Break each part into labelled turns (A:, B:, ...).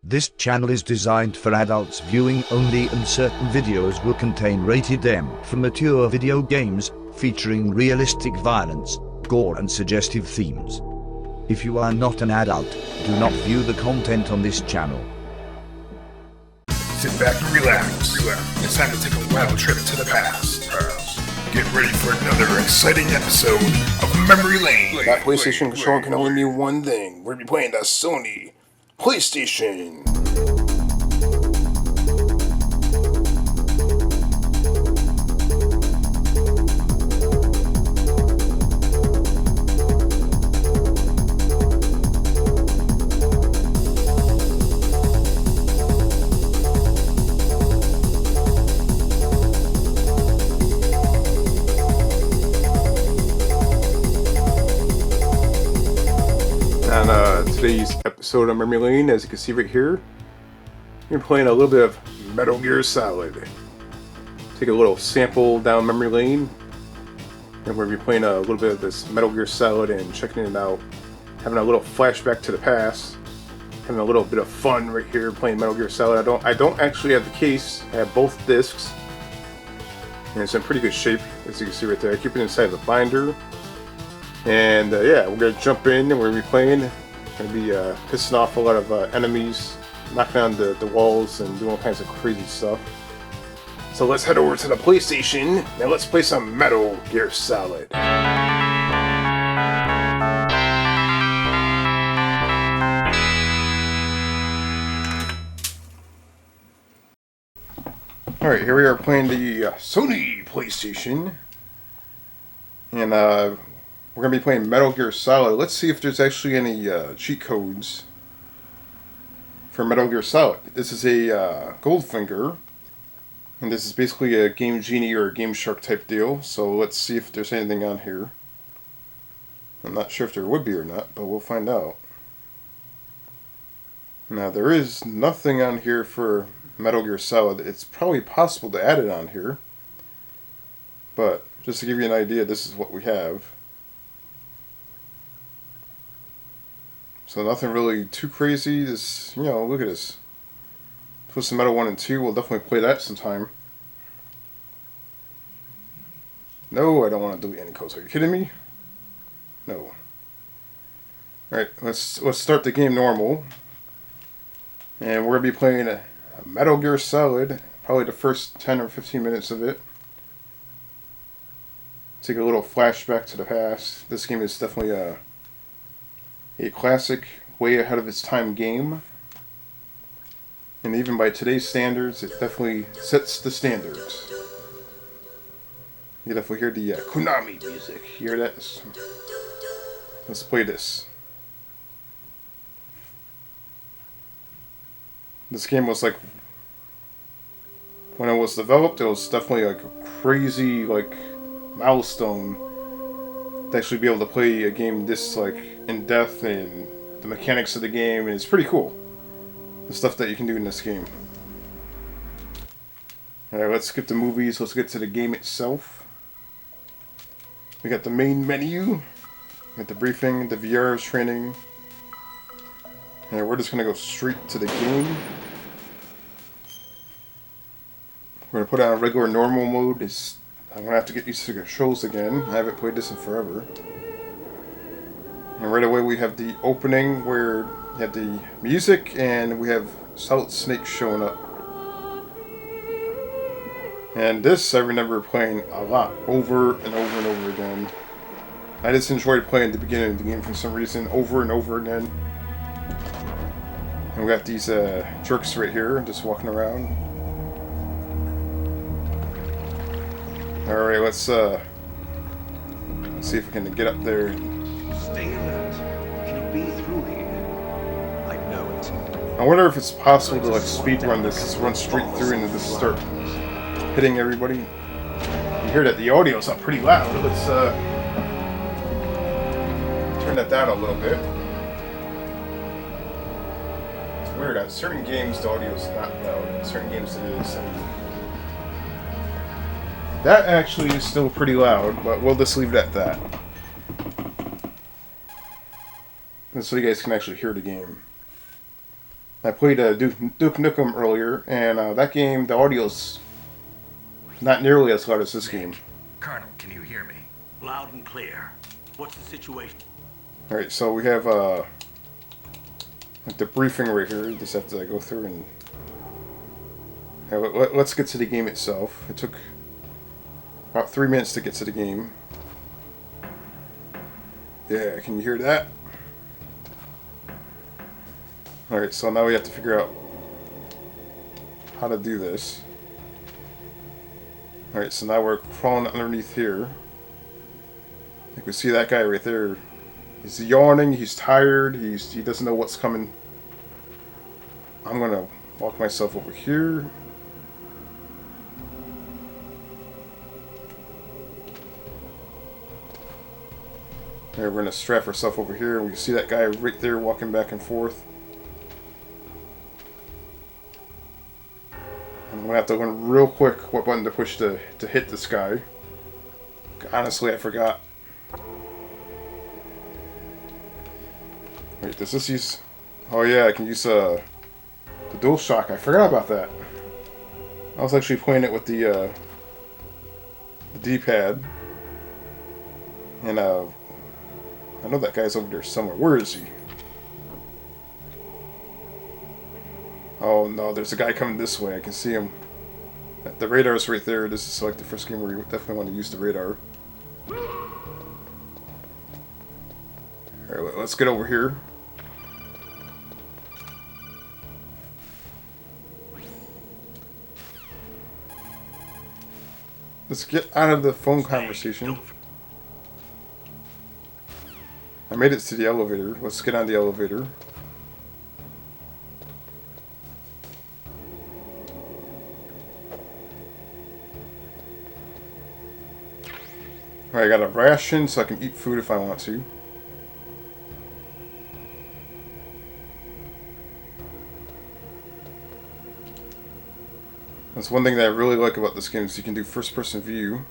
A: This channel is designed for adults viewing only, and certain videos will contain rated M for mature video games, featuring realistic violence, gore and suggestive themes. If you are not an adult, do not view the content on this channel.
B: Sit back and relax. It's time to take a wild trip to the past. Get ready for another exciting episode of Memory Lane.
C: That PlayStation controller can only mean one thing. We're going to be playing the Sony PlayStation. Today's episode of Memory Lane, as you can see right here, we're playing a little bit of Metal Gear Solid. Take a little sample down memory lane, and we're going to be playing a little bit of this Metal Gear Solid and checking it out, having a little flashback to the past, having a little bit of fun right here playing Metal Gear Solid. I don't actually have the case. I have both discs, and it's in pretty good shape, as you can see right there. I keep it inside the binder, and yeah, we're going to jump in and we're going to be playing. Going to be pissing off a lot of enemies, knocking down the walls and doing all kinds of crazy stuff. So let's head over to the PlayStation and let's play some Metal Gear Solid. Alright, here we are playing the Sony PlayStation. And we're going to be playing Metal Gear Solid. Let's see if there's actually any cheat codes for Metal Gear Solid. This is a Goldfinger, and this is basically a Game Genie or a Game Shark type deal. So let's see if there's anything on here. I'm not sure if there would be or not, but we'll find out. Now, there is nothing on here for Metal Gear Solid. It's probably possible to add it on here, but just to give you an idea, this is what we have. So nothing really too crazy. This, look at this. Twisted Metal 1 and 2, we'll definitely play that sometime. No, I don't want to delete any codes. Are you kidding me? No. Alright, let's start the game normal. And we're going to be playing a Metal Gear Solid, probably the first 10 or 15 minutes of it. Take a little flashback to the past. This game is definitely a classic, way ahead of its time game. And even by today's standards, it definitely sets the standards. You definitely hear the Konami music. You hear that? Let's play this. This game was like, when it was developed, it was definitely like a crazy milestone to actually be able to play a game this in depth, and the mechanics of the game, and it's pretty cool, the stuff that you can do in this game. Alright, let's skip the movies, let's get to the game itself. We got the main menu, we got the briefing, the VR training, and we're just going to go straight to the game. We're going to put it on regular normal mode. I'm going to have to get used to the controls again. I haven't played this in forever. And right away we have the opening where you have the music and we have Solid Snake showing up. And this I remember playing a lot, over and over and over again. I just enjoyed playing the beginning of the game for some reason, over and over again. And we got these jerks right here, just walking around. Alright, let's see if we can get up there.
D: Stay alert. Can you be through here? I know it.
C: I wonder if it's possible to speed run this, just run straight through and just start hitting everybody. You hear that the audio's up pretty loud. Let's turn that down a little bit. It's weird, on certain games the audio's not loud, in certain games it is. That actually is still pretty loud, but we'll just leave it at that. And so you guys can actually hear the game. I played Duke Nukem earlier, and that game, the audio's not nearly as loud as this game.
E: Colonel, can you hear me?
D: Loud and clear. What's the situation?
C: Alright, so we have like the briefing right here. Just have to go through and... let's get to the game itself. It took about 3 minutes to get to the game. Yeah, can you hear that? Alright, so now we have to figure out how to do this. Alright, so now we're crawling underneath here. Like we see that guy right there. He's yawning, he's tired, he doesn't know what's coming. I'm gonna walk myself over here. There, we're gonna strap ourselves over here, and we see that guy right there walking back and forth. And I'm gonna have to learn real quick what button to push to hit this guy. Honestly, I forgot. Wait, does this use... Oh yeah, I can use the DualShock. I forgot about that. I was actually playing it with the D-pad. And I know that guy's over there somewhere. Where is he? Oh no, there's a guy coming this way. I can see him. The radar's right there. This is like the first game where you definitely want to use the radar. Alright, let's get over here. Let's get out of the phone conversation. I made it to the elevator. Let's get on the elevator. Alright, I got a ration so I can eat food if I want to. That's one thing that I really like about this game is you can do first-person view.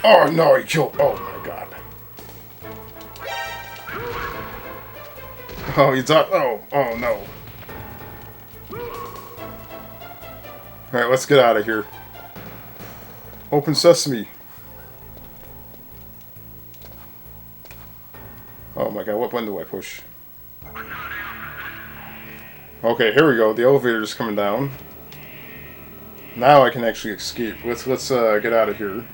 C: Oh no, he killed... Oh my god. Oh, he thought... Oh no. Alright, let's get out of here. Open sesame. Oh my god, what button do I push? Okay, here we go. The elevator's coming down. Now I can actually escape. Let's get out of here.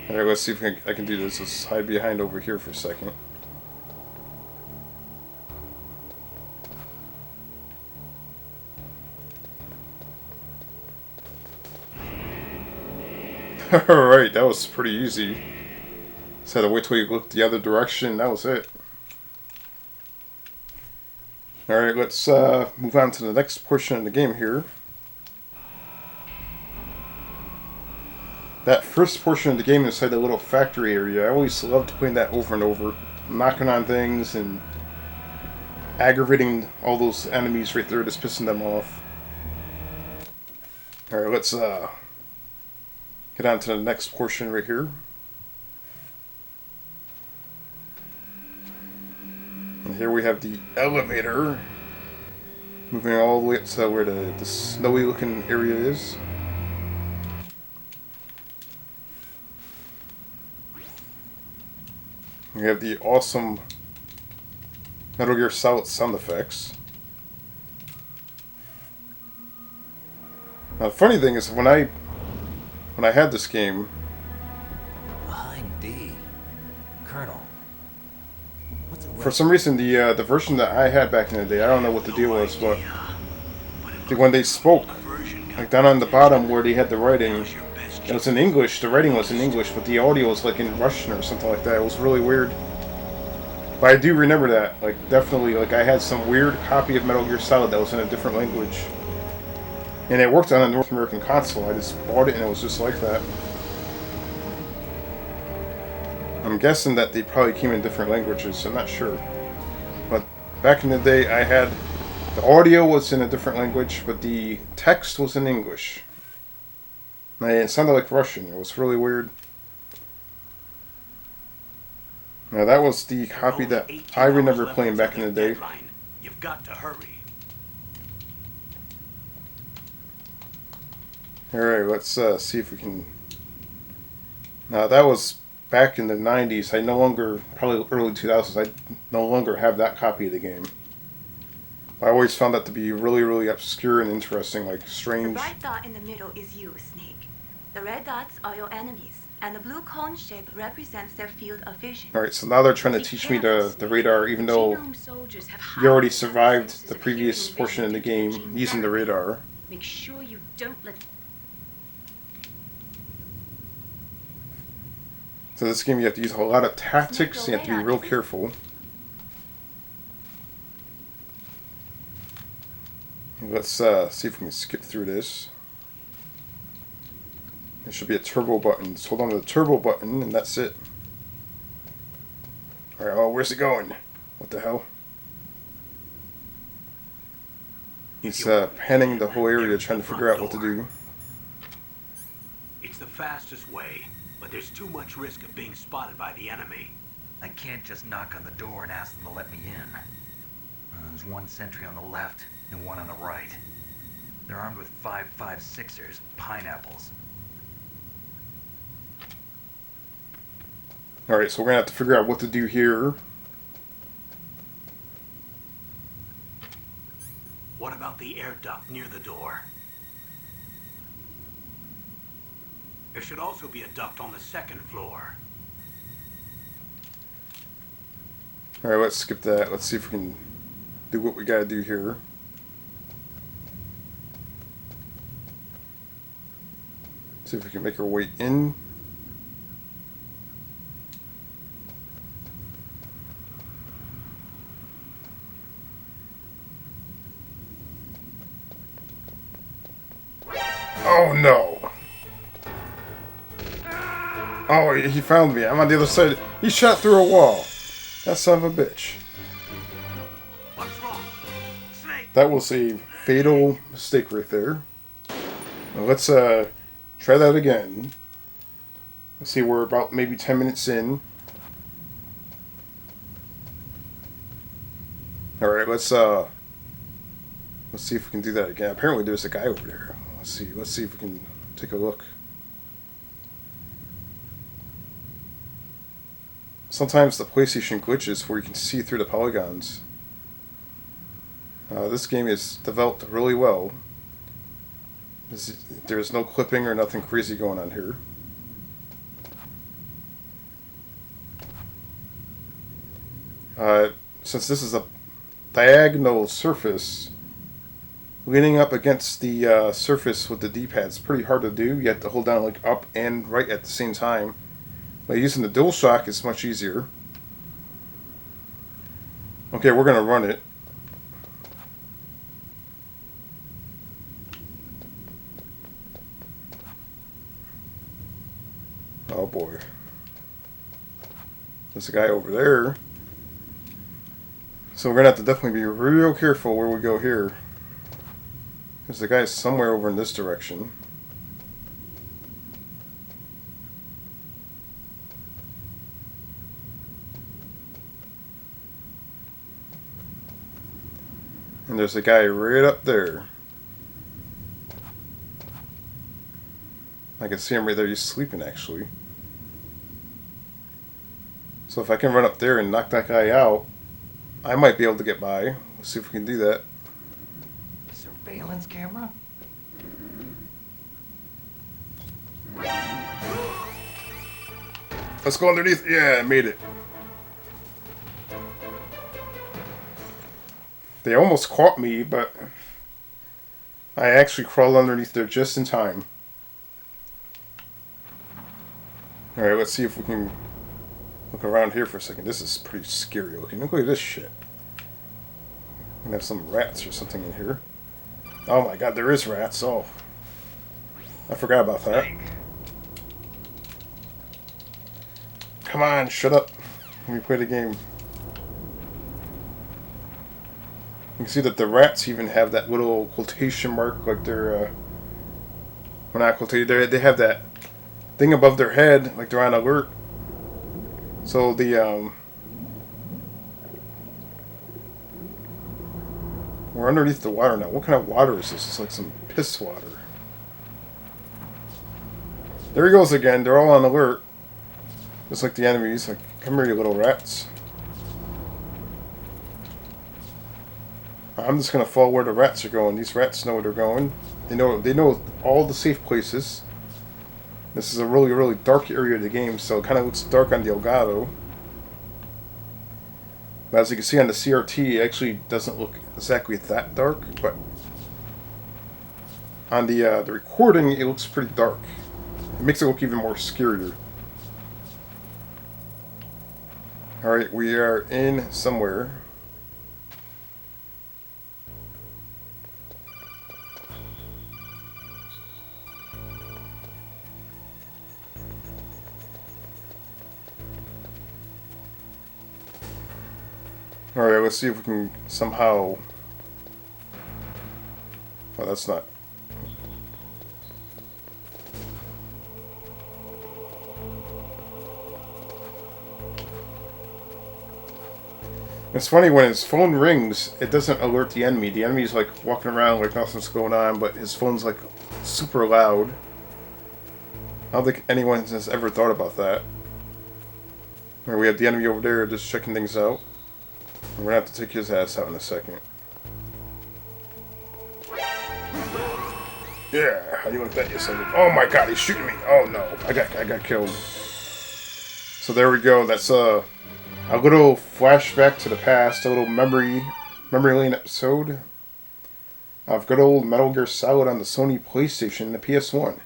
C: Alright, let's see if I can do this. Let's hide behind over here for a second. Alright, that was pretty easy. Just had to wait till you looked the other direction. That was it. Alright, let's move on to the next portion of the game here. That first portion of the game inside the little factory area, I always loved playing that over and over. Knocking on things and aggravating all those enemies right there, just pissing them off. Alright, let's get on to the next portion right here. And here we have the elevator. Moving all the way up to where the snowy looking area is. We have the awesome Metal Gear Solid sound effects. Now the funny thing is when I had this game,
E: Behind D. Colonel. What's it
C: for some reason the version that I had back in the day, I don't know what the deal was, but when they spoke, like down on the bottom where they had the writing, it was in English. The writing was in English, but the audio was like in Russian or something like that. It was really weird. But I do remember that, like definitely, like I had some weird copy of Metal Gear Solid that was in a different language. And it worked on a North American console. I just bought it and it was just like that. I'm guessing that they probably came in different languages, I'm not sure. But back in the day, I had... The audio was in a different language, but the text was in English. Man, it sounded like Russian. It was really weird. Now that was the copy that I remember playing back in the day.
F: You've got to hurry.
C: Alright, let's see if we can... Now that was back in the 90s. I no longer, probably early 2000s, I no longer have that copy of the game. I always found that to be really, really obscure and interesting, like
G: The
C: strange.
G: bright dot in the middle is you, Snake. The red dots are your enemies, and the blue cone shape represents their field of vision.
C: Alright, so now they're trying to teach me the radar, even though you already survived the previous portion of the game using the radar.
G: Make sure you don't let...
C: So this game you have to use a lot of tactics, you have to be real careful. Let's see if we can skip through this. There should be a turbo button. Just hold on to the turbo button and that's it. Alright, oh, where's it going? What the hell? He's panning the whole area trying to figure out what to do.
F: It's the fastest way, but there's too much risk of being spotted by the enemy.
E: I can't just knock on the door and ask them to let me in. There's one sentry on the left and one on the right. They're armed with 5.56ers, pineapples.
C: Alright, so we're going to have to figure out what to do here.
F: What about the air duct near the door? There should also be a duct on the second floor.
C: Alright, let's skip that. Let's see if we can do what we got to do here. See if we can make our way in. Oh no! Oh, he found me. I'm on the other side. He shot through a wall. That son of a bitch.
F: What's wrong? Snake!
C: That was a fatal mistake right there. Now let's try that again. Let's see, we're about maybe 10 minutes in. Alright, let's see if we can do that again. Apparently there's a guy over there. Let's see if we can take a look. Sometimes the PlayStation glitches where you can see through the polygons. This game is developed really well. There's no clipping or nothing crazy going on here. Since this is a diagonal surface, leaning up against the surface with the D-pad is pretty hard to do. You have to hold down like up and right at the same time. But using the DualShock is much easier. Okay, we're gonna run it. Oh boy. There's a guy over there. So we're gonna have to definitely be real careful where we go here. Because the guy's somewhere over in this direction. And there's a guy right up there. I can see him right there. He's sleeping, actually. So if I can run up there and knock that guy out, I might be able to get by. Let's see if we can do that.
E: Surveillance camera?
C: Let's go underneath. Yeah, I made it. They almost caught me, but I actually crawled underneath there just in time. Alright, let's see if we can look around here for a second. This is pretty scary looking. Look at this shit. We're gonna have some rats or something in here. Oh my god, there is rats. Oh. I forgot about that. Come on, shut up. Let me play the game. You can see that the rats even have that little quotation mark, like they're When I tell you, they have that thing above their head, like they're on alert. So we're underneath the water now. What kind of water is this? It's like some piss water. There he goes again. They're all on alert. Just like the enemies. Like, come here, you little rats. I'm just gonna follow where the rats are going. These rats know where they're going. They know all the safe places. This is a really, really dark area of the game, so it kind of looks dark on the Elgato. But as you can see on the CRT, it actually doesn't look exactly that dark, but on the recording, it looks pretty dark. It makes it look even more scarier. Alright, we are in somewhere. Alright, let's see if we can somehow... Oh, that's not... It's funny, when his phone rings, it doesn't alert the enemy. The enemy's like walking around like nothing's going on, but his phone's like super loud. I don't think anyone has ever thought about that. Or we have the enemy over there just checking things out. We're gonna have to take his ass out in a second. Yeah, how do you like that, you son of a... Oh my god, he's shooting me! Oh no, I got killed. So there we go. That's a little flashback to the past, a little memory lane episode of good old Metal Gear Solid on the Sony PlayStation and the PS1.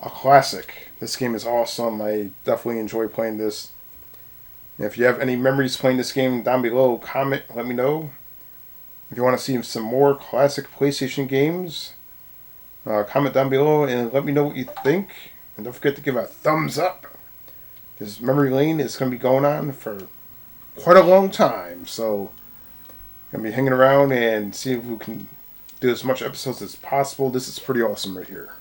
C: A classic. This game is awesome. I definitely enjoy playing this. If you have any memories playing this game, down below, comment, let me know. If you want to see some more classic PlayStation games, comment down below and let me know what you think. And don't forget to give a thumbs up. This memory lane is going to be going on for quite a long time. So, I'm going to be hanging around and see if we can do as much episodes as possible. This is pretty awesome right here.